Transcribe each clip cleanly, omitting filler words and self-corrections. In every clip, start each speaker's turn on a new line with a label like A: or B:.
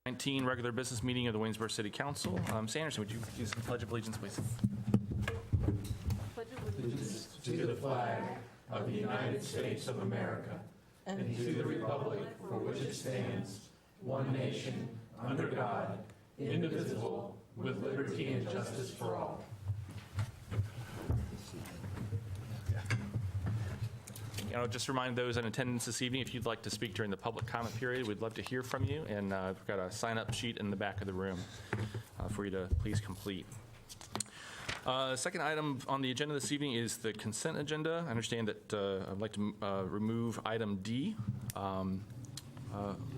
A: 19 regular business meeting of the Waynesboro City Council. Sanderson, would you use the Pledge of Allegiance, please?
B: Pledge of allegiance to the flag of the United States of America and to the republic for which it stands, one nation, under God, indivisible, with liberty and justice for all.
A: Just remind those in attendance this evening, if you'd like to speak during the public comment period, we'd love to hear from you. And we've got a sign-up sheet in the back of the room for you to please complete. Second item on the agenda this evening is the consent agenda. I understand that I'd like to remove item D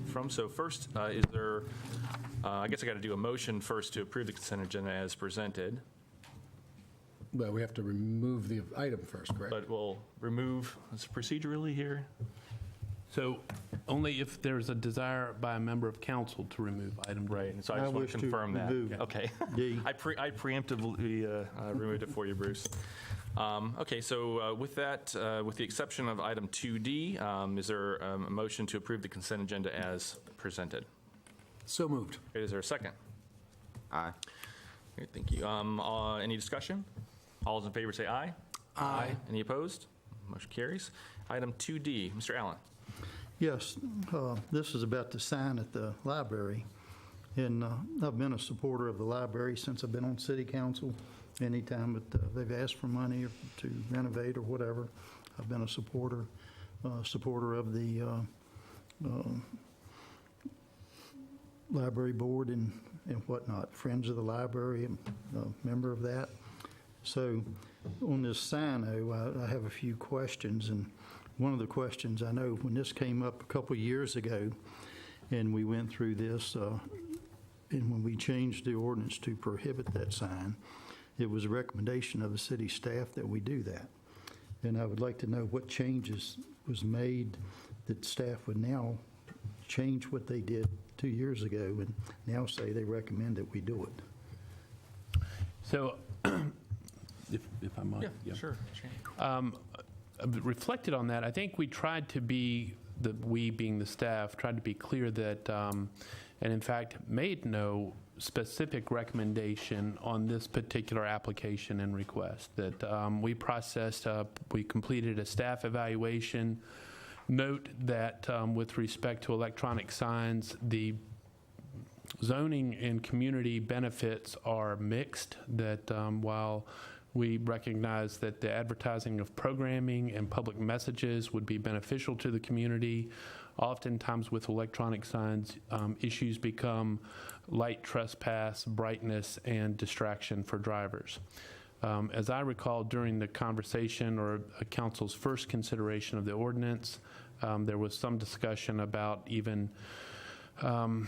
A: from. So first, is there, I guess I got to do a motion first to approve the consent agenda as presented.
C: Well, we have to remove the item first, correct?
A: But we'll remove, is it procedurally here?
D: So only if there's a desire by a member of council to remove item D.
A: Right, and so I just want to confirm that. Okay. I preemptively removed it for you, Bruce. Okay, so with that, with the exception of item 2D, is there a motion to approve the consent agenda as presented?
C: So moved.
A: Okay, is there a second?
E: Aye.
A: Great, thank you. Any discussion? All those in favor say aye.
C: Aye.
A: Any opposed? Motion carries. Item 2D, Mr. Allen.
F: Yes, this is about the sign at the library. And I've been a supporter of the library since I've been on city council. Anytime that they've asked for money or to renovate or whatever, I've been a supporter of the library board and whatnot, Friends of the Library, I'm a member of that. So on this sign, though, I have a few questions, and one of the questions I know when this came up a couple years ago, and we went through this, and when we changed the ordinance to prohibit that sign, it was a recommendation of the city staff that we do that. And I would like to know what changes was made that staff would now change what they did 2 years ago and now say they recommend that we do it.
D: So if I might.
A: Yeah, sure.
D: Reflected on that, I think we tried to be, we being the staff, tried to be clear that, and in fact made no specific recommendation on this particular application and request. That we processed, we completed a staff evaluation. Note that with respect to electronic signs, the zoning and community benefits are mixed, that while we recognize that the advertising of programming and public messages would be beneficial to the community, oftentimes with electronic signs, issues become light trespass, brightness, and distraction for drivers. As I recall, during the conversation or council's first consideration of the ordinance, there was some discussion about even the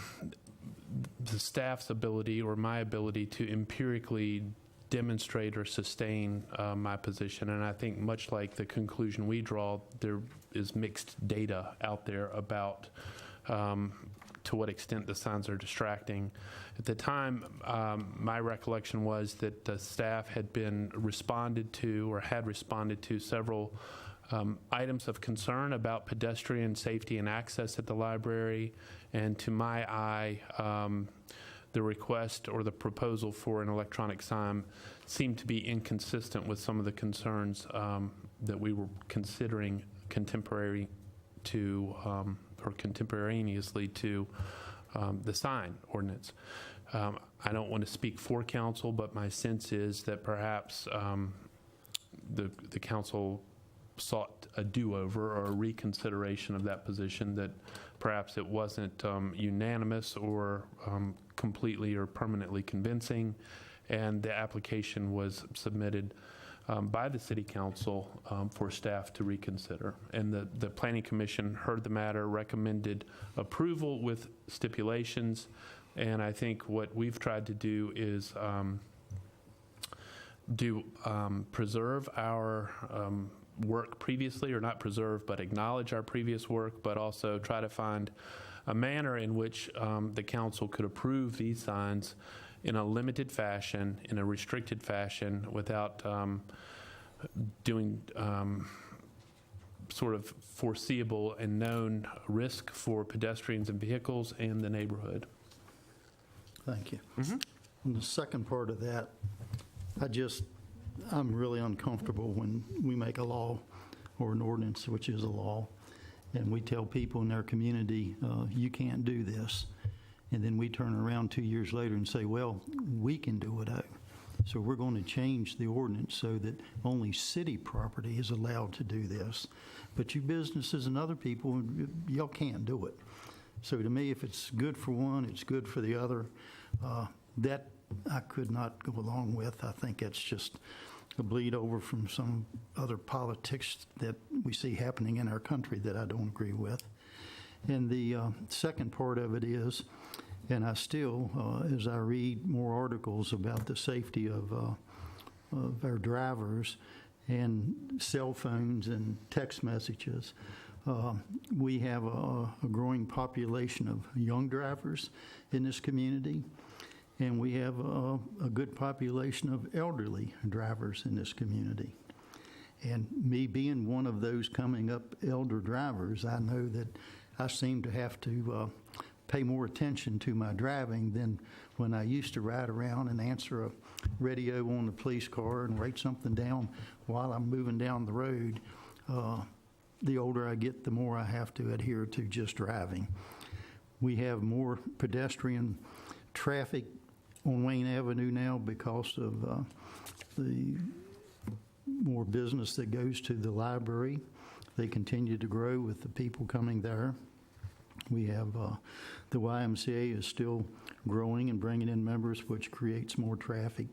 D: staff's ability or my ability to empirically demonstrate or sustain my position. And I think much like the conclusion we draw, there is mixed data out there about to what extent the signs are distracting. At the time, my recollection was that the staff had been responded to or had responded to several items of concern about pedestrian safety and access at the library. And to my eye, the request or the proposal for an electronic sign seemed to be inconsistent with some of the concerns that we were considering contemporary to or contemporaneously to the sign ordinance. I don't want to speak for council, but my sense is that perhaps the council sought a do-over or a reconsideration of that position, that perhaps it wasn't unanimous or completely or permanently convincing, and the application was submitted by the city council for staff to reconsider. And the planning commission heard the matter, recommended approval with stipulations, and I think what we've tried to do is preserve our work previously, or not preserve, but acknowledge our previous work, but also try to find a manner in which the council could approve these signs in a limited fashion, in a restricted fashion, without doing sort of foreseeable and known risk for pedestrians and vehicles and the neighborhood.
F: Thank you. On the second part of that, I'm really uncomfortable when we make a law or an ordinance, which is a law, and we tell people in their community, you can't do this. And then we turn around 2 years later and say, well, we can do it. So we're going to change the ordinance so that only city property is allowed to do this. But you businesses and other people, y'all can't do it. So to me, if it's good for one, it's good for the other. That I could not go along with. I think it's just a bleed over from some other politics that we see happening in our country that I don't agree with. And the second part of it is, and I still, as I read more articles about the safety of our drivers and cell phones and text messages, we have a growing population of young drivers in this community, and we have a good population of elderly drivers in this community. And me being one of those coming up elder drivers, I know that I seem to have to pay more attention to my driving than when I used to ride around and answer a radio on the police car and write something down while I'm moving down the road. The older I get, the more I have to adhere to just driving. We have more pedestrian traffic on Wayne Avenue now because of the more business that goes to the library. They continue to grow with the people coming there. We have the YMCA is still growing and bringing in members, which creates more traffic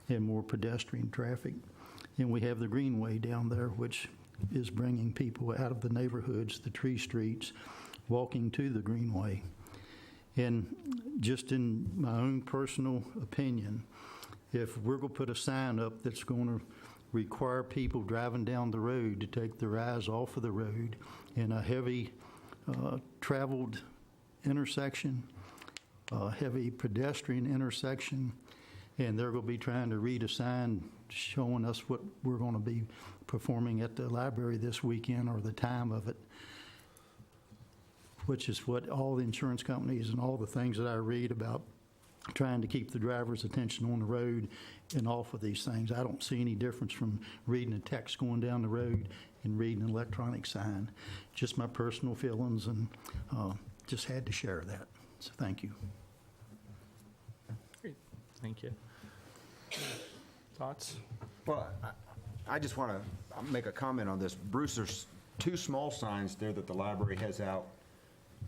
F: and more pedestrian traffic. And we have the Greenway down there, which is bringing people out of the neighborhoods, the tree streets, walking to the Greenway. And just in my own personal opinion, if we're going to put a sign up that's going to require people driving down the road to take their eyes off of the road in a heavy traveled intersection, heavy pedestrian intersection, and they're going to be trying to read a sign showing us what we're going to be performing at the library this weekend or the time of it, which is what all the insurance companies and all the things that I read about trying to keep the driver's attention on the road and off of these things. I don't see any difference from reading a text going down the road and reading an electronic sign. Just my personal feelings, and just had to share that. So thank you.
A: Great. Thank you. Thoughts?
E: Well, I just want to make a comment on this. Bruce, there's 2 small signs there that the library has out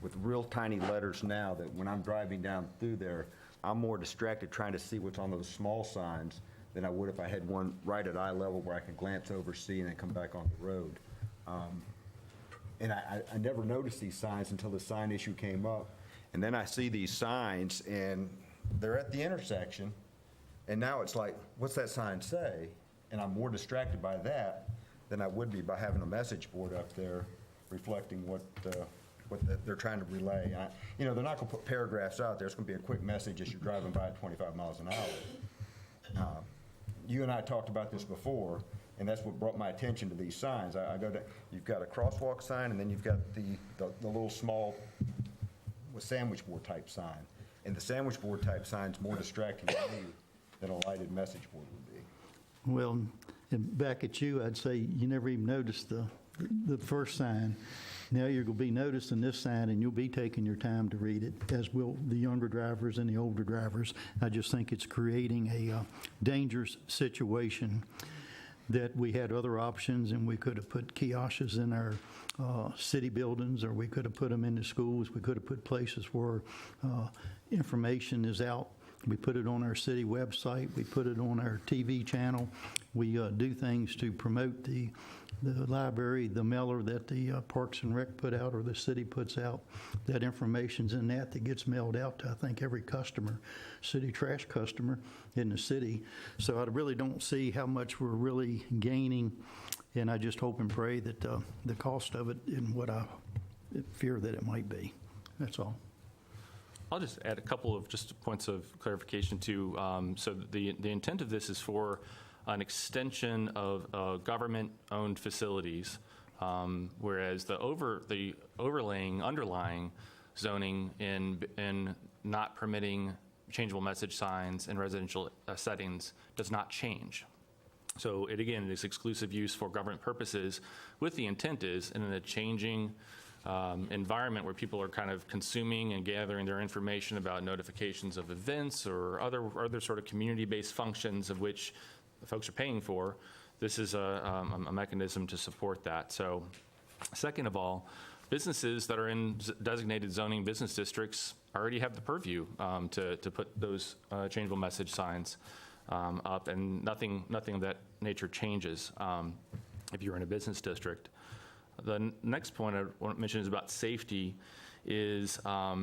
E: with real tiny letters now that when I'm driving down through there, I'm more distracted trying to see what's on those small signs than I would if I had one right at eye level where I could glance over, see, and then come back on the road. And I never noticed these signs until the sign issue came up. And then I see these signs, and they're at the intersection, and now it's like, what's that sign say? And I'm more distracted by that than I would be by having a message board up there reflecting what they're trying to relay. They're not going to put paragraphs out there. It's going to be a quick message as you're driving by at 25 miles an hour. You and I talked about this before, and that's what brought my attention to these signs. You've got a crosswalk sign, and then you've got the little small sandwich board type sign. And the sandwich board type sign is more distracting to me than a lighted message board would be.
F: Well, and back at you, I'd say you never even noticed the first sign. Now you're going to be noticing this sign, and you'll be taking your time to read it, as will the younger drivers and the older drivers. I just think it's creating a dangerous situation that we had other options, and we could have put kiosks in our city buildings, or we could have put them in the schools. We could have put places where information is out. We put it on our city website. We put it on our TV channel. We do things to promote the library, the mailer that the Parks and Rec put out or the city puts out. That information's in that gets mailed out to, I think, every customer, city trash customer in the city. So I really don't see how much we're really gaining, and I just hope and pray that the cost of it and what I fear that it might be. That's all.
A: I'll just add a couple of just points of clarification too. So the intent of this is for an extension of government-owned facilities, whereas the underlying zoning in not permitting changeable message signs in residential settings does not change. So it, again, it is exclusive use for government purposes, with the intent is in a changing environment where people are kind of consuming and gathering their information about notifications of events or other sort of community-based functions of which the folks are paying for. This is a mechanism to support that. So second of all, businesses that are in designated zoning business districts already have the purview to put those changeable message signs up, and nothing of that nature changes if you're in a business district. The next point I want to mention is about safety. I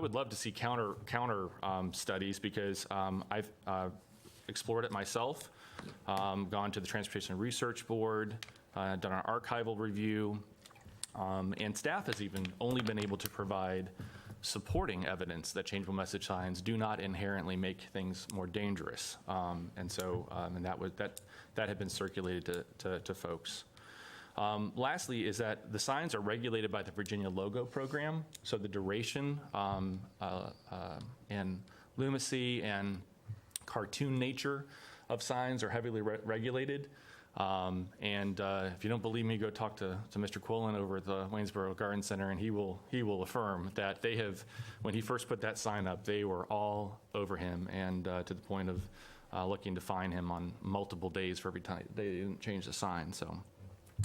A: would love to see counter studies, because I've explored it myself, gone to the Transportation Research Board, done an archival review, and staff has even only been able to provide supporting evidence that changeable message signs do not inherently make things more dangerous. And that had been circulated to folks. Lastly is that the signs are regulated by the Virginia Logo Program, so the duration and lumacy and cartoon nature of signs are heavily regulated. If you don't believe me, go talk to Mr. Quillen over at the Waynesboro Garden Center, and he will affirm that they have, when he first put that sign up, they were all over him, and to the point of looking to fine him on multiple days for every time they didn't change the sign. So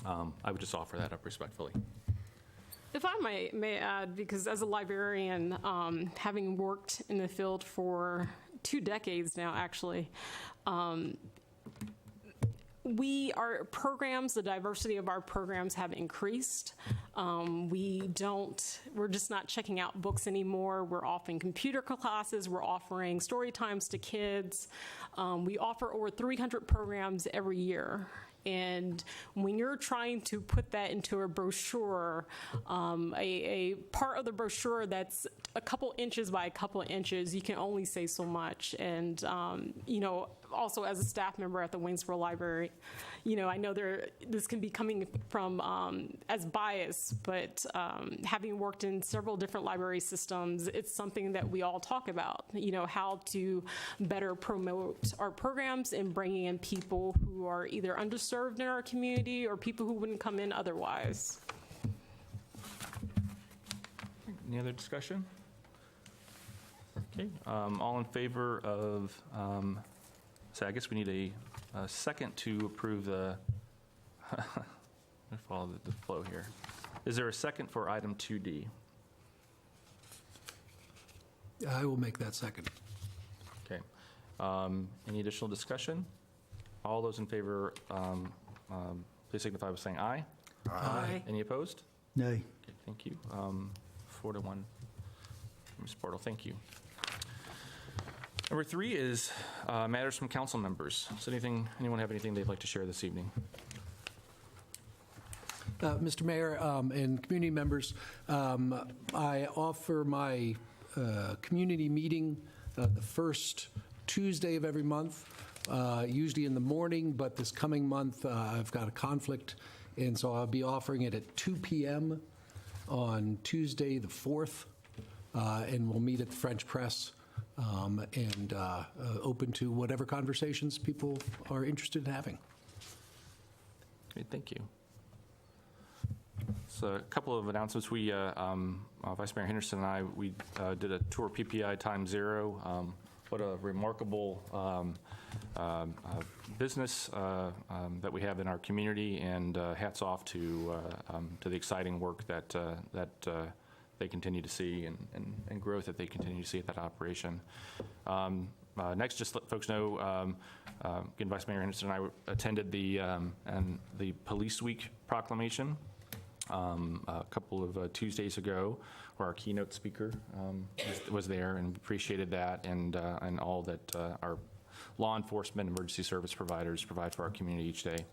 A: I would just offer that up respectfully.
G: If I may add, because as a librarian, having worked in the field for 2 decades now, actually, our programs, the diversity of our programs have increased. We're just not checking out books anymore. We're offering computer classes. We're offering story times to kids. We offer over 300 programs every year. And when you're trying to put that into a brochure, a part of the brochure that's a couple inches by a couple inches, you can only say so much. And, also as a staff member at the Waynesboro Library, I know this can be coming from as bias, but having worked in several different library systems, it's something that we all talk about, how to better promote our programs and bringing in people who are either underserved in our community or people who wouldn't come in otherwise.
A: Any other discussion? Okay, all in favor of, so I guess we need a second to approve the, let me follow the flow here. Is there a second for item 2D?
C: I will make that second.
A: Okay. Any additional discussion? All those in favor, please signify by saying aye.
G: Aye.
A: Any opposed?
F: Nay.
A: Okay, thank you. 4-1. Ms. Bartle, thank you. Number 3 is matters from council members. Does anyone have anything they'd like to share this evening?
C: Mr. Mayor and community members, I offer my community meeting the first Tuesday of every month, usually in the morning, but this coming month I've got a conflict, and so I'll be offering it at 2 p.m. on Tuesday the 4th, and we'll meet at the French Press, and open to whatever conversations people are interested in having.
A: Great, thank you. So a couple of announcements. We, Vice Mayor Henderson and I, we did a tour PPI Time Zero. What a remarkable business that we have in our community, and hats off to the exciting work that they continue to see and growth that they continue to see at that operation. Next, just let folks know, again, Vice Mayor Henderson and I attended the Police Week proclamation a couple of Tuesdays ago, where our keynote speaker was there, and appreciated that, and all that our law enforcement, emergency service providers provide for our community each day.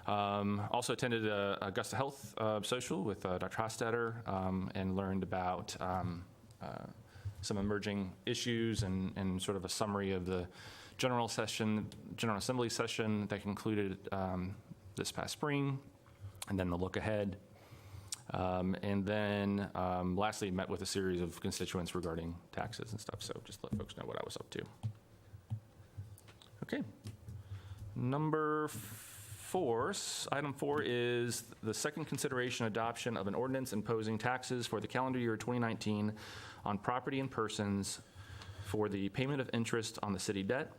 A: Also attended Augusta Health Social with Dr. Hostetter, and learned about some emerging issues and sort of a summary of the General Assembly session that concluded this past spring, and then the look ahead. And then lastly, met with a series of constituents regarding taxes and stuff, so just let folks know what I was up to. Okay. Item 4 is the second consideration adoption of an ordinance imposing taxes for the calendar year 2019 on property and persons for the payment of interest on the city debt,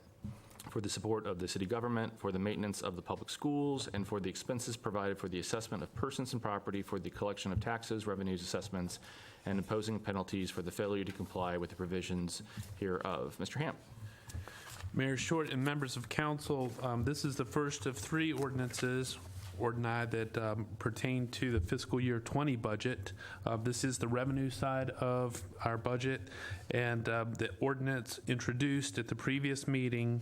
A: for the support of the city government, for the maintenance of the public schools, and for the expenses provided for the assessment of persons and property, for the collection of taxes, revenues, assessments, and imposing penalties for the failure to comply with the provisions hereof. Mr. Hamp.
D: Mayor Short and members of council, this is the first of 3 ordinances, ordinance that pertain to the fiscal year 20 budget. This is the revenue side of our budget, and the ordinance introduced at the previous meeting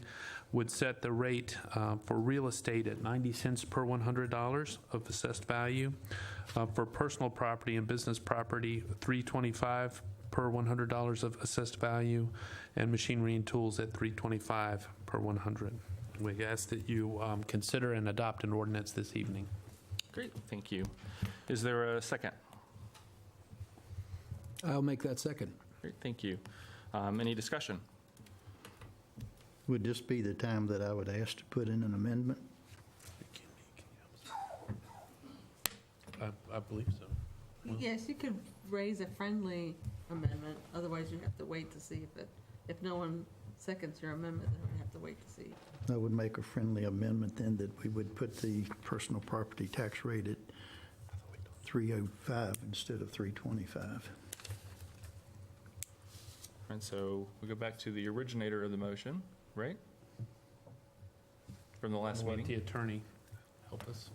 D: would set the rate for real estate at 90 cents per $100 of assessed value. For personal property and business property, $3.25 per $100 of assessed value, and machinery and tools at $3.25 per 100. We ask that you consider and adopt an ordinance this evening.
A: Great, thank you. Is there a second?
C: I'll make that second.
A: Great, thank you. Any discussion?
F: Would this be the time that I would ask to put in an amendment?
D: I believe so.
H: Yes, you could raise a friendly amendment, otherwise you have to wait to see if no one seconds your amendment, then we have to wait to see.
F: I would make a friendly amendment then that we would put the personal property tax rate at 305 instead of 325.
A: And so we go back to the originator of the motion, right? From the last
D: Let
A: meeting.
D: the attorney help us.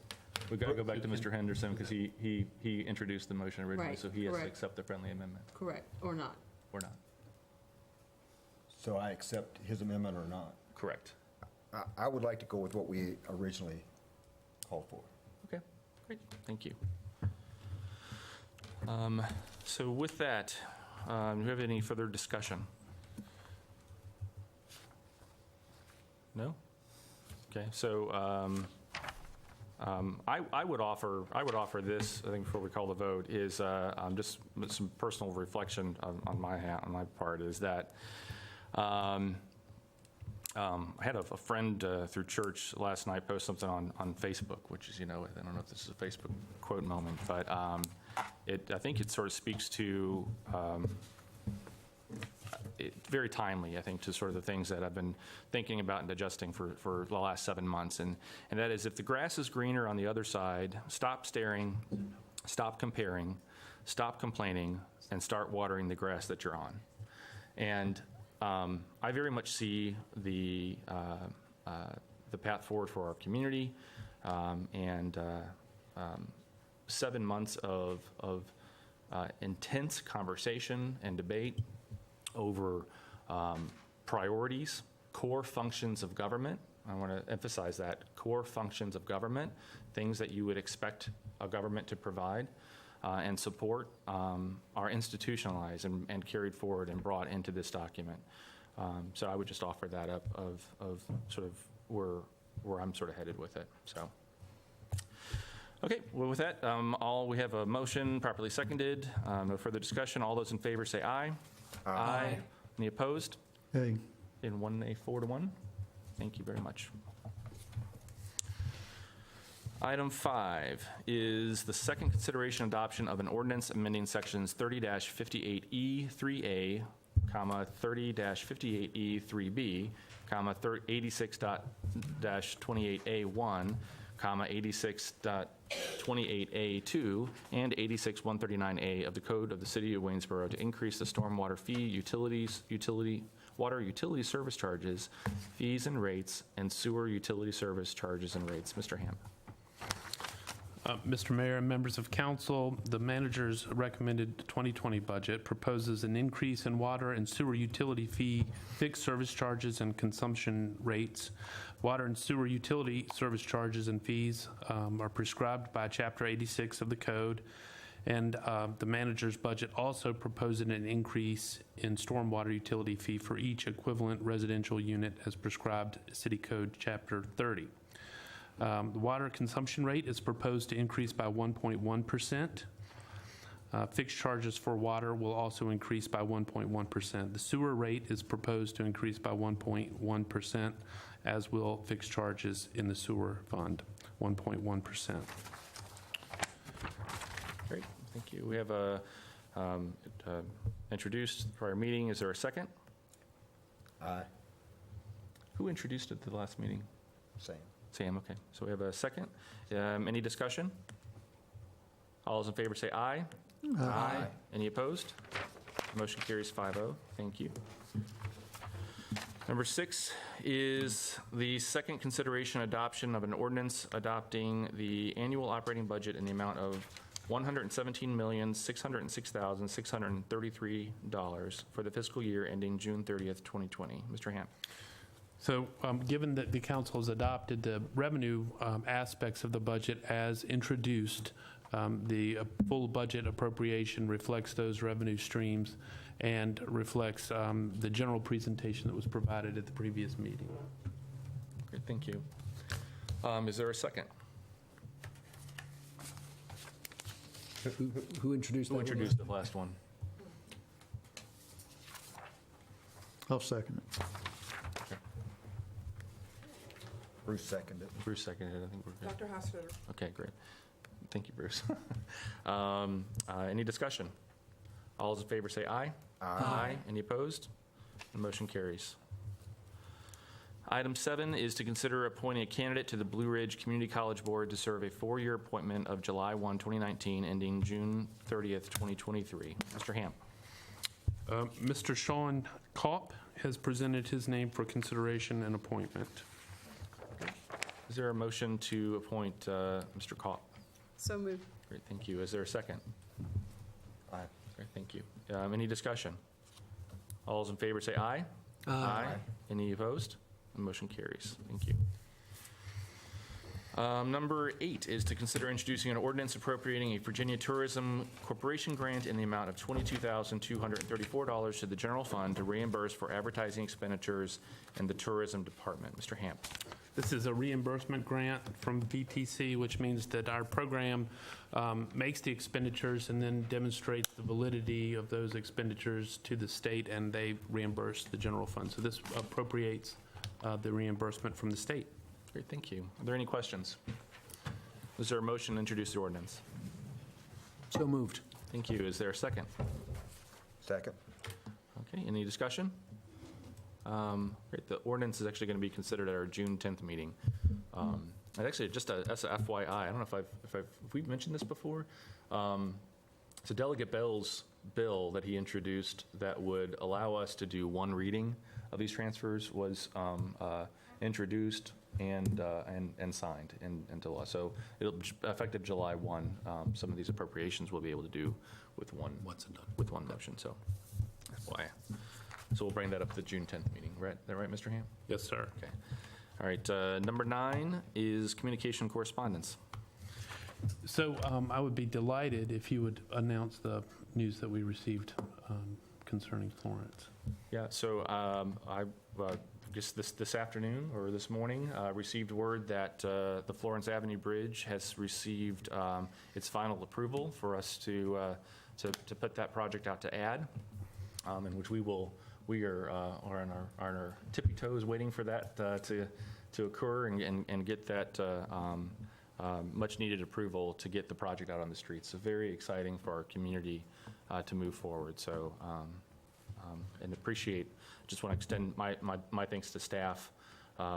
A: We've got to go back to Mr. Henderson because he introduced the motion originally,
H: Right,
A: so he has to
H: correct.
A: accept the friendly amendment,
H: Correct, or not.
A: or not.
E: So I accept his amendment or not?
A: Correct.
E: I would like to go with what we originally called for.
A: Okay, great, thank you. So with that, do we have any further discussion? No? Okay, so I would offer this, I think before we call the vote, is just some personal reflection on my part, is that I had a friend through church last night post something on Facebook, which is, I don't know if this is a Facebook quote moment, but I think it sort of speaks to, very timely, I think, to sort of the things that I've been thinking about and digesting for the last 7 months. And that is, if the grass is greener on the other side, stop staring, stop comparing, stop complaining, and start watering the grass that you're on. And I very much see the path forward for our community, and 7 months of intense conversation and debate over priorities, core functions of government. I want to emphasize that, core functions of government, things that you would expect a government to provide and support, are institutionalized and carried forward and brought into this document. So I would just offer that up of sort of where I'm sort of headed with it. So, okay, well, with that, we have a motion properly seconded. No further discussion. All those in favor say aye. Aye. Any opposed?
F: Hey,
A: In 1 4-1. Thank you very much. Item 5 is the second consideration adoption of an ordinance amending sections 30-58E3A, 30-58E3B, 86.28A1, 86.28A2, and 86-139A of the Code of the City of Waynesboro to increase the stormwater fee, water utility service charges, fees and rates, and sewer utility service charges and rates. Mr. Hamp.
D: Mr. Mayor and members of council, the manager's recommended 2020 budget proposes an increase in water and sewer utility fee, fixed service charges, and consumption rates. Water and sewer utility service charges and fees are prescribed by Chapter 86 of the Code, and the manager's budget also proposes an increase in stormwater utility fee for each equivalent residential unit as prescribed City Code Chapter 30. The water consumption rate is proposed to increase by 1.1%. Fixed charges for water will also increase by 1.1%. The sewer rate is proposed to increase by 1.1%, as will fixed charges in the sewer fund, 1.1%.
A: Great, thank you. We have a introduced prior meeting. Is there a second?
E: Aye.
A: Who introduced it at the last meeting?
E: Same.
A: Okay. So we have a second. Any discussion? All those in favor say aye. Aye. Any opposed? Motion carries 5-0. Thank you. Number 6 is the second consideration adoption of an ordinance adopting the annual operating budget in the amount of $117,606,633 for the fiscal year ending June 30th, 2020. Mr. Hamp.
D: So given that the council has adopted the revenue aspects of the budget as introduced, the full budget appropriation reflects those revenue streams and reflects the general presentation that was provided at the previous meeting.
A: Great, thank you. Is there a second?
C: Who introduced that
A: Who
C: one?
A: introduced the last one?
F: I'll second it.
E: Bruce seconded.
A: Bruce seconded it. I think we're good.
I: Dr. Hostetler.
A: Okay, great. Thank you, Bruce. Any discussion? All those in favor say aye. Aye. Any opposed? The motion carries. Item 7 is to consider appointing a candidate to the Blue Ridge Community College Board to serve a 4-year appointment of July 1, 2019, ending June 30th, 2023. Mr. Hamp.
D: Mr. Sean Kopp has presented his name for consideration and appointment.
A: Is there a motion to appoint Mr. Kopp?
I: So moved.
A: Great, thank you. Is there a second?
E: Aye.
A: Great, thank you. Any discussion? All those in favor say aye. Aye. Any opposed? The motion carries. Thank you. Number 8 is to consider introducing an ordinance appropriating a Virginia Tourism Corporation grant in the amount of $22,234 to the general fund to reimburse for advertising expenditures in the tourism department. Mr. Hamp.
D: This is a reimbursement grant from VTC, which means that our program makes the expenditures and then demonstrates the validity of those expenditures to the state, and they reimburse the general fund. So this appropriates the reimbursement from the state.
A: Great, thank you. Are there any questions? Is there a motion to introduce the ordinance?
C: So moved.
A: Thank you. Is there a second?
E: Second.
A: Okay, any discussion? Great, the ordinance is actually going to be considered at our June 10th meeting. And actually, just as a FYI, I don't know if we've mentioned this before. So Delegate Bell's bill that he introduced that would allow us to do one reading of these transfers was introduced and signed into law. So it'll effective July 1. Some of these appropriations we'll be able to do with one motion. So FYI. So we'll bring that up at the June 10th meeting, right? Is that right, Mr. Ham?
D: Yes, sir.
A: Okay. All right, number 9 is communication correspondence.
D: So I would be delighted if you would announce the news that we received concerning Florence.
A: Yeah, so I guess this afternoon or this morning received word that the Florence Avenue Bridge has received its final approval for us to put that project out to add, in which we are on our tippy toes waiting for that to occur and get that much needed approval to get the project out on the streets. So very exciting for our community to move forward. So and just want to extend my thanks to staff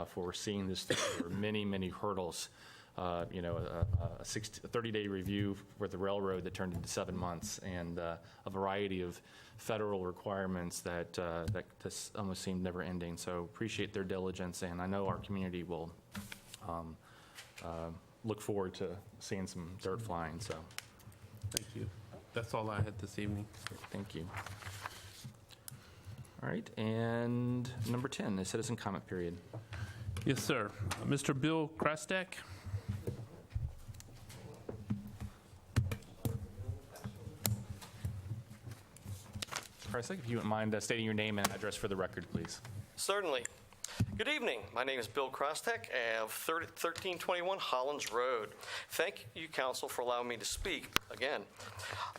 A: for seeing this through many hurdles. A 30-day review for the railroad that turned into 7 months, and a variety of federal requirements that just almost seemed never ending. So appreciate their diligence, and I know our community will look forward to seeing some dirt flying. So
D: Thank you. That's all I had this evening.
A: thank you. All right, and number 10 is citizen comment period.
D: Yes, sir. Mr. Bill Krastek.
A: If you wouldn't mind stating your name and address for the record, please.
J: Certainly.
I: Good evening. My name is Bill Krostek of 1321 Hollins Road. Thank you, Council, for allowing me to speak again.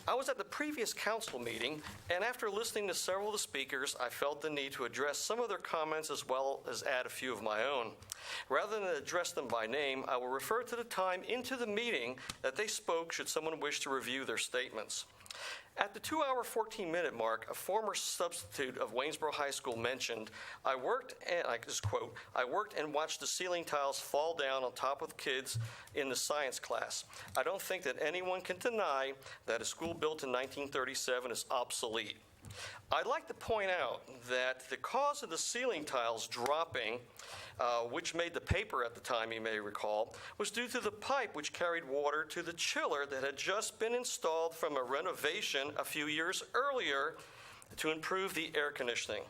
I: I was at the previous council meeting, and after listening to several of the speakers, I felt the need to address some of their comments as well as add a few of my own. Rather than address them by name, I will refer to the time into the meeting that they spoke should someone wish to review their statements. At the 2-hour, 14-minute mark, a former substitute of Waynesboro High School mentioned, I worked and watched the ceiling tiles fall down on top of kids in the science class. I don't think that anyone can deny that a school built in 1937 is obsolete. I'd like to point out that the cause of the ceiling tiles dropping, which made the paper at the time, you may recall, was due to the pipe which carried water to the chiller that had just been installed from a renovation a few years earlier to improve the air conditioning.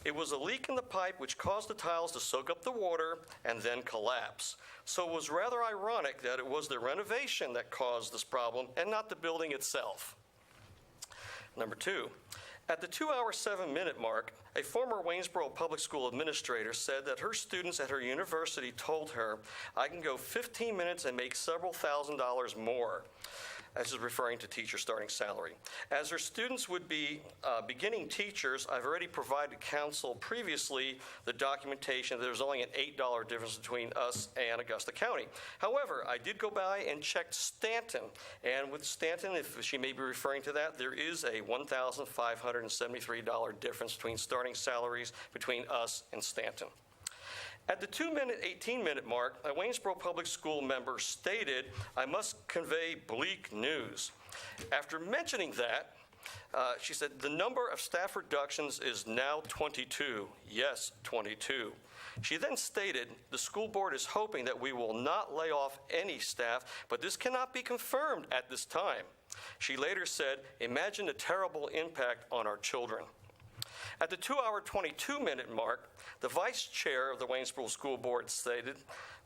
I: It was a leak in the pipe which caused the tiles to soak up the water and then collapse. So it was rather ironic that it was the renovation that caused this problem and not the building itself. Number 2, at the 2-hour, 7-minute mark, a former Waynesboro Public School administrator said that her students at her university told her, I can go 15 minutes and make several $1,000s more. This is referring to teacher starting salary. As her students would be beginning teachers, I've already provided council previously the documentation that there's only an $8 difference between us and Augusta County. However, I did go by and checked Stanton, and with Stanton, if she may be referring to that, there is a $1,573 difference between starting salaries between us and Stanton. At the 2-minute, 18-minute mark, a Waynesboro Public School member stated, I must convey bleak news. After mentioning that, she said, the number of staff reductions is now 22. Yes, 22. She then stated, the school board is hoping that we will not lay off any staff, but this cannot be confirmed at this time. She later said, imagine the terrible impact on our children. At the 2-hour, 22-minute mark, the vice chair of the Waynesboro School Board stated,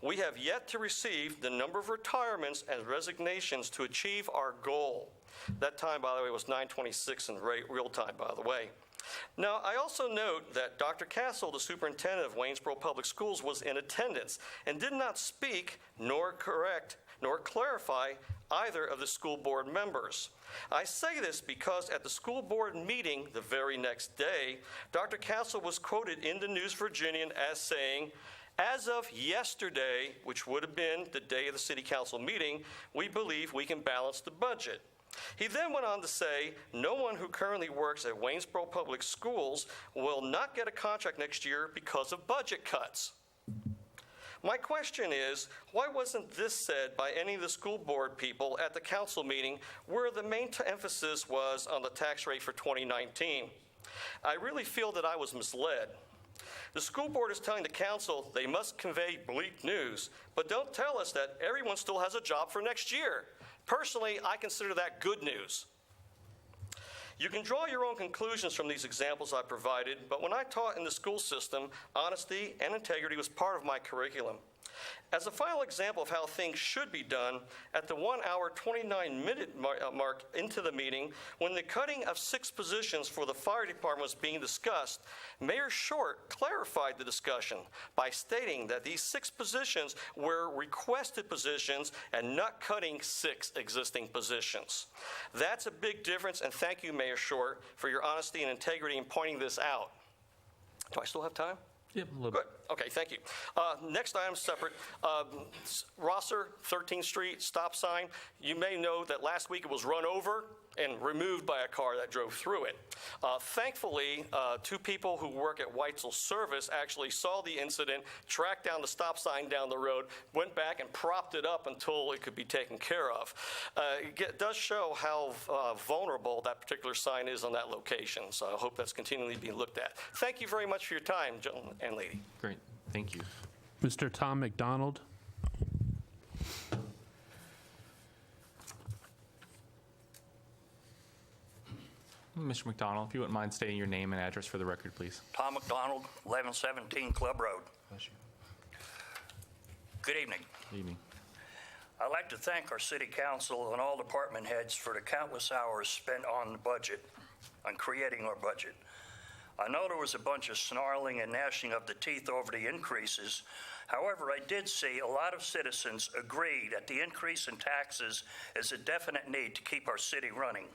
I: we have yet to receive the number of retirements and resignations to achieve our goal. That time, by the way, was 9:26 in real time, by the way. Now, I also note that Dr. Castle, the superintendent of Waynesboro Public Schools, was in attendance and did not speak nor correct nor clarify either of the school board members. I say this because at the school board meeting the very next day, Dr. Castle was quoted in the News Virginian as saying, as of yesterday, which would have been the day of the city council meeting, we believe we can balance the budget. He then went on to say, no one who currently works at Waynesboro Public Schools will not get a contract next year because of budget cuts. My question is, why wasn't this said by any of the school board people at the council meeting where the main emphasis was on the tax rate for 2019? I really feel that I was misled. The school board is telling the council they must convey bleak news, but don't tell us that everyone still has a job for next year. Personally, I consider that good news. You can draw your own conclusions from these examples I provided, but when I taught in the school system, honesty and integrity was part of my curriculum. As a final example of how things should be done, at the 1-hour, 29-minute mark into the meeting, when the cutting of 6 positions for the fire department was being discussed, Mayor Short clarified the discussion by stating that these 6 positions were requested positions and not cutting 6 existing positions. That's a big difference, and thank you, Mayor Short, for your honesty and integrity in pointing this out. Do I still have time?
A: Yep, a little
I: Good.
A: bit.
I: Okay, thank you. Next item separate. Rosser, 13th Street, stop sign. You may know that last week it was run over and removed by a car that drove through it. Thankfully, 2 people who work at Weitzel Service actually saw the incident, tracked down the stop sign down the road, went back and propped it up until it could be taken care of. It does show how vulnerable that particular sign is on that location, so I hope that's continually being looked at. Thank you very much for your time, gentlemen and lady.
A: Great, thank you.
D: Mr. Tom McDonald.
A: Mr. McDonald, if you wouldn't mind stating your name and address for the record, please.
J: Tom McDonald, 1117 Club Road. Good evening.
A: Good evening.
J: I'd like to thank our city council and all department heads for the countless hours spent on the budget, on creating our budget. I know there was a bunch of snarling and gnashing of the teeth over the increases. However, I did see a lot of citizens agree that the increase in taxes is a definite need to keep our city running.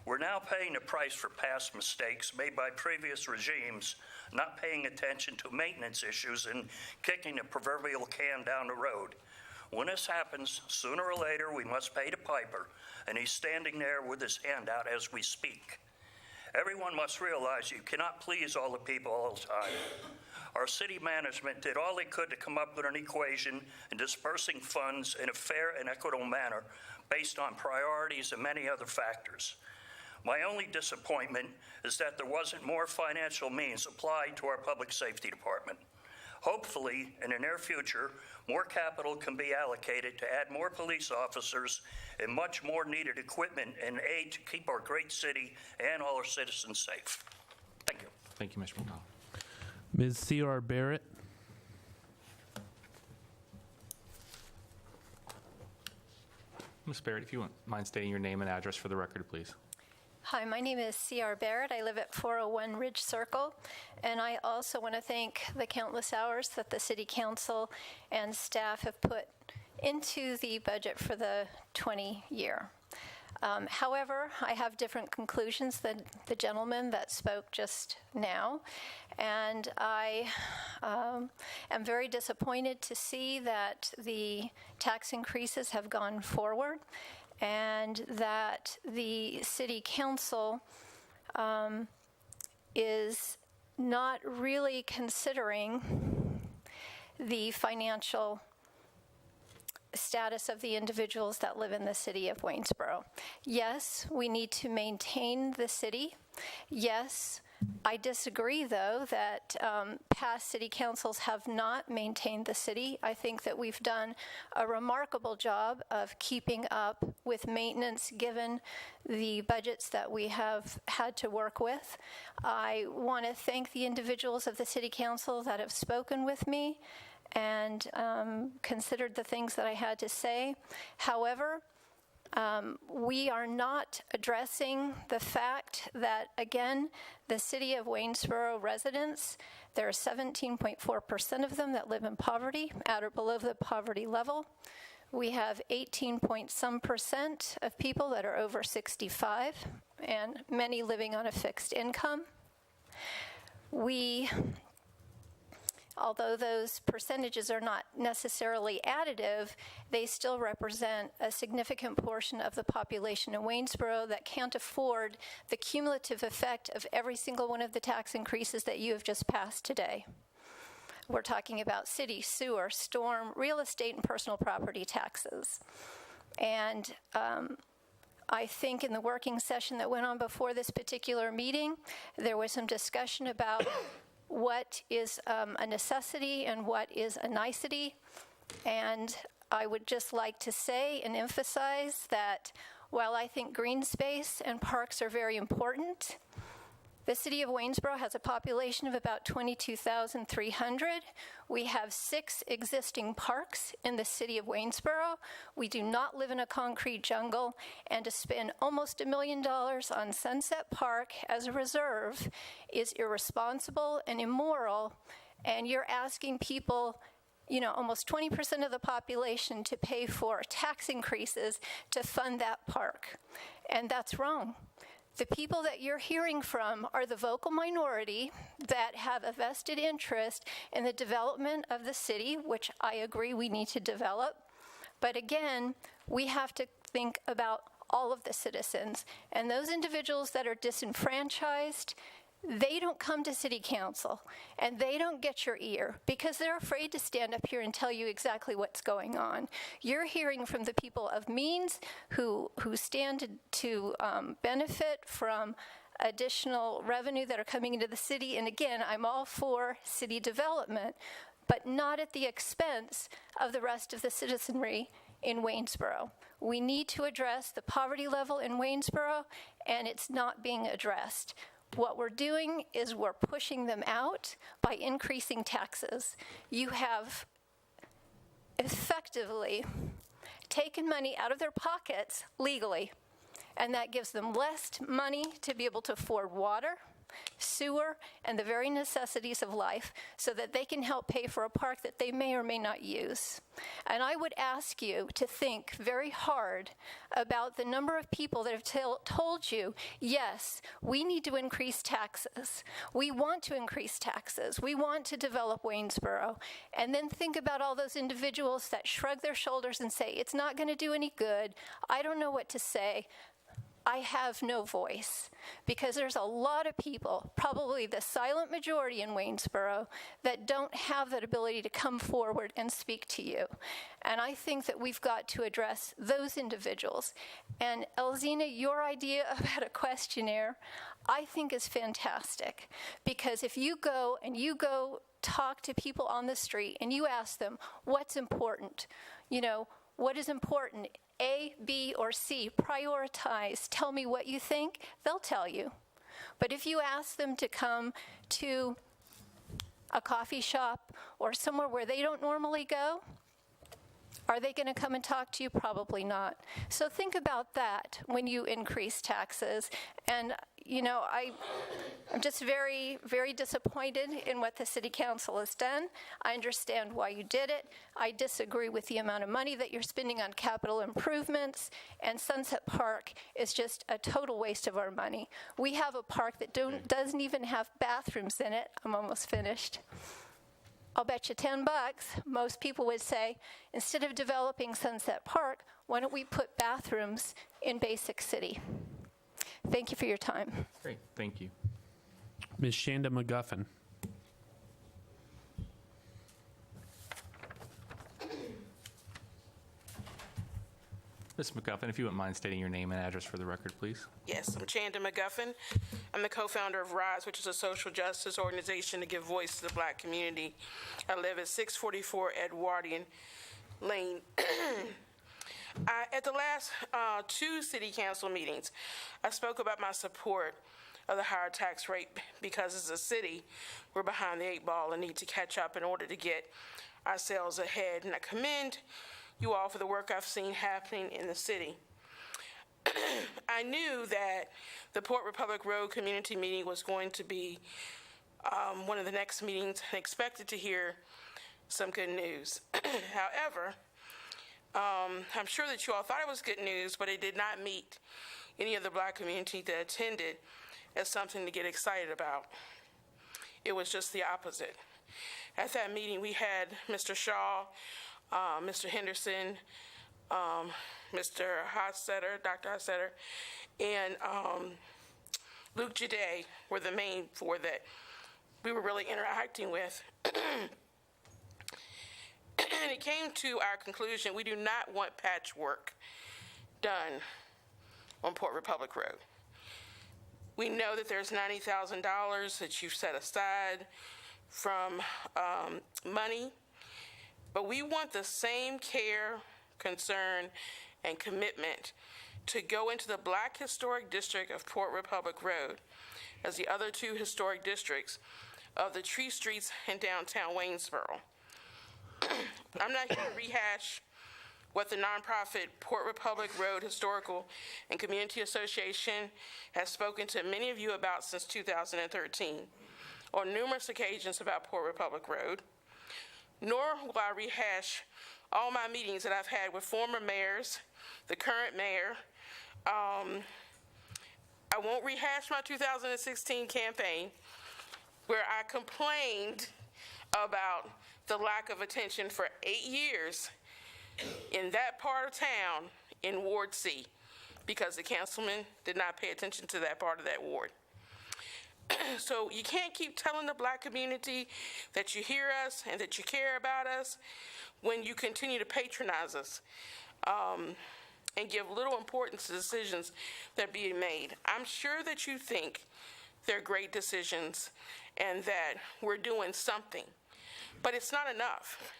J: We're now paying the price for past mistakes made by previous regimes, not paying attention to maintenance issues and kicking the proverbial can down the road. When this happens, sooner or later, we must pay the piper, and he's standing there with his hand out as we speak. Everyone must realize you cannot please all the people all the time. Our city management did all they could to come up with an equation in dispersing funds in a fair and equitable manner based on priorities and many other factors. My only disappointment is that there wasn't more financial means applied to our public safety department. Hopefully, in the near future, more capital can be allocated to add more police officers and much more needed equipment and aid to keep our great city and all our citizens safe. Thank you.
A: Thank you, Mr. McConnell.
D: Ms. C.R. Barrett.
A: Ms. Barrett, if you wouldn't mind stating your name and address for the record, please.
K: Hi, my name is C.R. Barrett. I live at 401 Ridge Circle, and I also want to thank the countless hours that the City Council and staff have put into the budget for the 20 year. However, I have different conclusions than the gentleman that spoke just now, and I am very disappointed to see that the tax increases have gone forward and that the City Council is not really considering the financial status of the individuals that live in the city of Waynesboro. Yes, we need to maintain the city. Yes, I disagree, though, that past city councils have not maintained the city. I think that we've done a remarkable job of keeping up with maintenance given the budgets that we have had to work with. I want to thank the individuals of the city council that have spoken with me and considered the things that I had to say. However, we are not addressing the fact that, again, the city of Waynesboro residents, there are 17.4% of them that live in poverty, at or below the poverty level. We have 18-some% of people that are over 65, and many living on a fixed income. Although those percentages are not necessarily additive, they still represent a significant portion of the population in Waynesboro that can't afford the cumulative effect of every single one of the tax increases that you have just passed today. We're talking about city, sewer, storm, real estate, and personal property taxes. And I think in the working session that went on before this particular meeting, there was some discussion about what is a necessity and what is a nicety. And I would just like to say and emphasize that while I think green space and parks are very important, the city of Waynesboro has a population of about 22,300. We have 6 existing parks in the city of Waynesboro. We do not live in a concrete jungle, and to spend almost $1 million on Sunset Park as a reserve is irresponsible and immoral, and you're asking people, almost 20% of the population to pay for tax increases to fund that park, and that's wrong. The people that you're hearing from are the vocal minority that have a vested interest in the development of the city, which I agree we need to develop. But again, we have to think about all of the citizens. And those individuals that are disenfranchised, they don't come to city council and they don't get your ear because they're afraid to stand up here and tell you exactly what's going on. You're hearing from the people of means who stand to benefit from additional revenue that are coming into the city. And again, I'm all for city development, but not at the expense of the rest of the citizenry in Waynesboro. We need to address the poverty level in Waynesboro, and it's not being addressed. What we're doing is we're pushing them out by increasing taxes. You have effectively taken money out of their pockets legally, and that gives them less money to be able to afford water, sewer, and the very necessities of life so that they can help pay for a park that they may or may not use. And I would ask you to think very hard about the number of people that have told you, yes, we need to increase taxes. We want to increase taxes. We want to develop Waynesboro. And then think about all those individuals that shrug their shoulders and say, it's not going to do any good. I don't know what to say. I have no voice, because there's a lot of people, probably the silent majority in Waynesboro, that don't have that ability to come forward and speak to you. And I think that we've got to address those individuals. And Elzina, your idea about a questionnaire, I think is fantastic, because if you go talk to people on the street and you ask them what's important, what is important, A, B, or C, prioritize, tell me what you think, they'll tell you. But if you ask them to come to a coffee shop or somewhere where they don't normally go, are they going to come and talk to you? Probably not. So think about that when you increase taxes. And, I'm just very, very disappointed in what the City Council has done. I understand why you did it. I disagree with the amount of money that you're spending on capital improvements. And Sunset Park is just a total waste of our money. We have a park that doesn't even have bathrooms in it. I'm almost finished. I'll bet you $10, most people would say, instead of developing Sunset Park, why don't we put bathrooms in Basic City? Thank you for your time.
A: Great, thank you.
D: Ms. Shanda McGuffin.
A: Ms. McGuffin, if you wouldn't mind stating your name and address for the record, please.
L: Yes, I'm Chanda McGuffin. I'm the co-founder of RISE, which is a social justice organization to give voice to the Black community. I live at 644 Edwardian Lane. At the last two city council meetings, I spoke about my support of the higher tax rate because as a city, we're behind the 8 ball and need to catch up in order to get ourselves ahead. And I commend you all for the work I've seen happening in the city. I knew that the Port Republic Road community meeting was going to be one of the next meetings and expected to hear some good news. However, I'm sure that you all thought it was good news, but it did not meet any of the Black community that attended as something to get excited about. It was just the opposite. At that meeting, we had Mr. Shaw, Mr. Henderson, Mr. Hossetter, Dr. Hossetter, and Luke Jade were the main four that we were really interacting with. And it came to our conclusion, we do not want patchwork done on Port Republic Road. We know that there's $90,000 that you've set aside from money, but we want the same care, concern, and commitment to go into the Black Historic District of Port Republic Road as the other two historic districts of the Tree Streets in downtown Waynesboro. I'm not here to rehash what the nonprofit Port Republic Road Historical and Community Association has spoken to many of you about since 2013 on numerous occasions about Port Republic Road, nor will I rehash all my meetings that I've had with former mayors, the current mayor. I won't rehash my 2016 campaign where I complained about the lack of attention for 8 years in that part of town in Ward C because the councilman did not pay attention to that part of that ward. So you can't keep telling the Black community that you hear us and that you care about us when you continue to patronize us and give little importance to decisions that are being made. I'm sure that you think they're great decisions and that we're doing something, but it's not enough.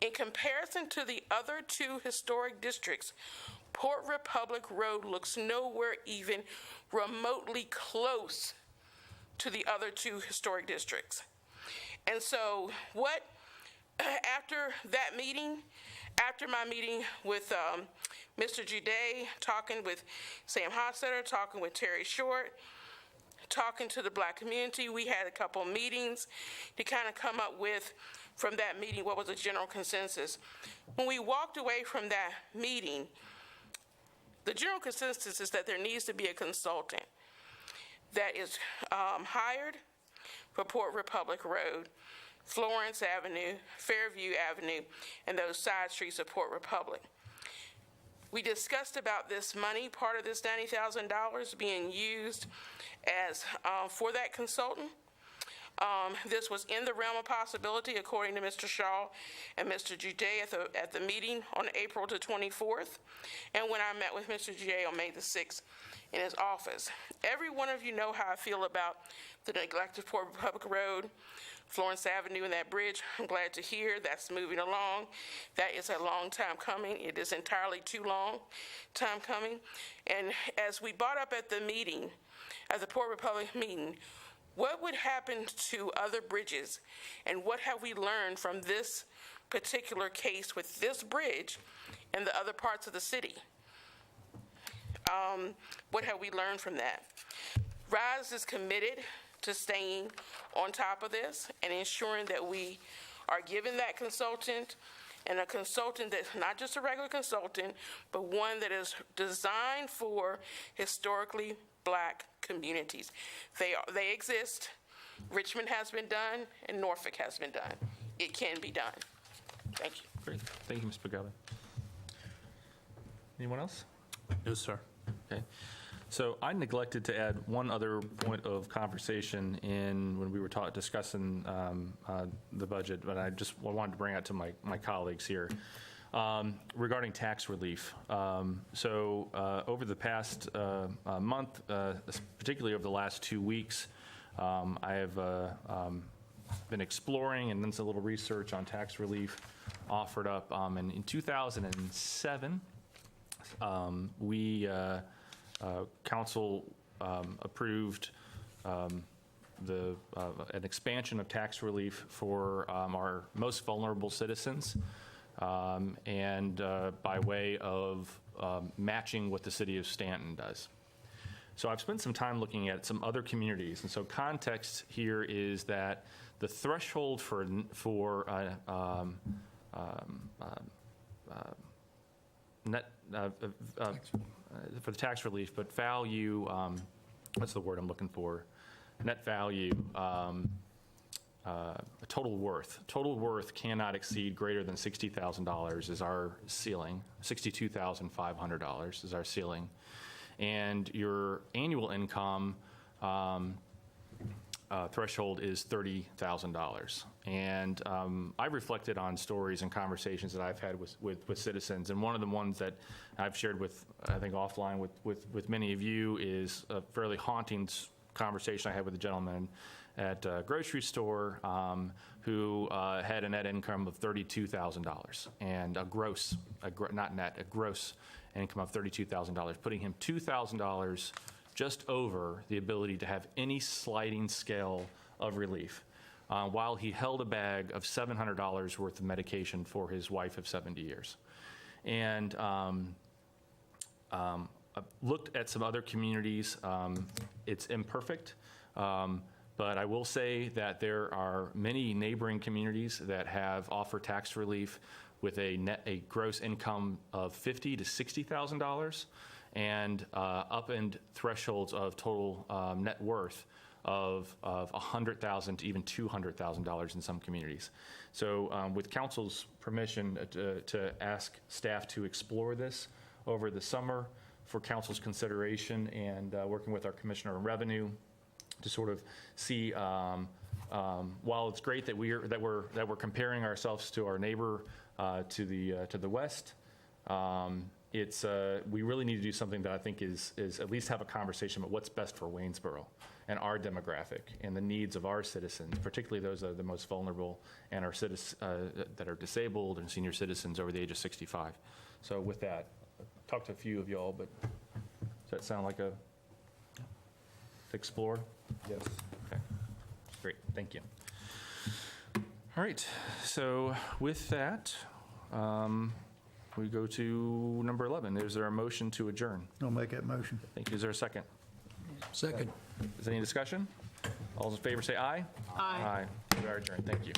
L: In comparison to the other two historic districts, Port Republic Road looks nowhere even remotely close to the other two historic districts. And so after that meeting, after my meeting with Mr. Jade, talking with Sam Hossetter, talking with Terry Short, talking to the Black community. We had a couple meetings to kind of come up with, from that meeting, what was a general consensus. When we walked away from that meeting, the general consensus is that there needs to be a consultant that is hired for Port Republic Road, Florence Avenue, Fairview Avenue, and those side streets of Port Republic. We discussed about this money, part of this $90,000 being used as for that consultant. This was in the realm of possibility, according to Mr. Shaw and Mr. Jude at the meeting on April the 24th, and when I met with Mr. Jude on May the 6th in his office. Every one of you know how I feel about the neglected Port Republic Road, Florence Avenue, and that bridge. I'm glad to hear that's moving along. That is a long time coming. It is entirely too long time coming. And as we brought up at the meeting, at the Port Republic meeting, what would happen to other bridges, and what have we learned from this particular case with this bridge and the other parts of the city? What have we learned from that? RISE is committed to staying on top of this and ensuring that we are given that consultant, and a consultant that's not just a regular consultant, but one that is designed for historically Black communities. They exist. Richmond has been done, and Norfolk has been done. It can be done. Thank you.
A: Great. Thank you, Ms. Pagale. Anyone else?
D: No, sir.
A: Okay. So I neglected to add one other point of conversation when we were discussing the budget, but I just wanted to bring out to my colleagues here regarding tax relief. Over the past month, particularly over the last 2 weeks, I have been exploring and done some little research on tax relief offered up. And in 2007, Council approved an expansion of tax relief for our most vulnerable citizens, and by way of matching what the city of Stanton does. So I've spent some time looking at some other communities, and so context here is that the threshold for the tax relief, but value, what's the word I'm looking for? Net value, total worth. Total worth cannot exceed greater than $60,000 is our ceiling. $62,500 is our ceiling. And your annual income threshold is $30,000. And I've reflected on stories and conversations that I've had with citizens, and one of the ones that I've shared with, I think offline with many of you, is a fairly haunting conversation I had with a gentleman at a grocery store who had a net income of $32,000 and a gross income of $32,000, putting him $2,000 just over the ability to have any sliding scale of relief, while he held a bag of $700 worth of medication for his wife of 70 years. And I've looked at some other communities. It's imperfect, but I will say that there are many neighboring communities that have offered tax relief with a gross income of $50,000 to $60,000 and up-end thresholds of total net worth of $100,000 to even $200,000 in some communities. So with council's permission to ask staff to explore this over the summer for council's consideration, and working with our Commissioner of Revenue to sort of see, while it's great that we're comparing ourselves to our neighbor to the west, we really need to do something that I think is at least have a conversation about what's best for Waynesboro and our demographic and the needs of our citizens, particularly those that are the most vulnerable and our citizens that are disabled and senior citizens over the age of 65. So with that, I've talked to a few of y'all, but does that sound like to explore?
E: Yes.
A: Okay, great, thank you. All right, so with that, we go to number 11. Is there a motion to adjourn?
F: I'll make that motion.
A: Thank you. Is there a second?
C: Second.
A: Is there any discussion? All those in favor say aye.
H: Aye.
A: We are adjourned. Thank you.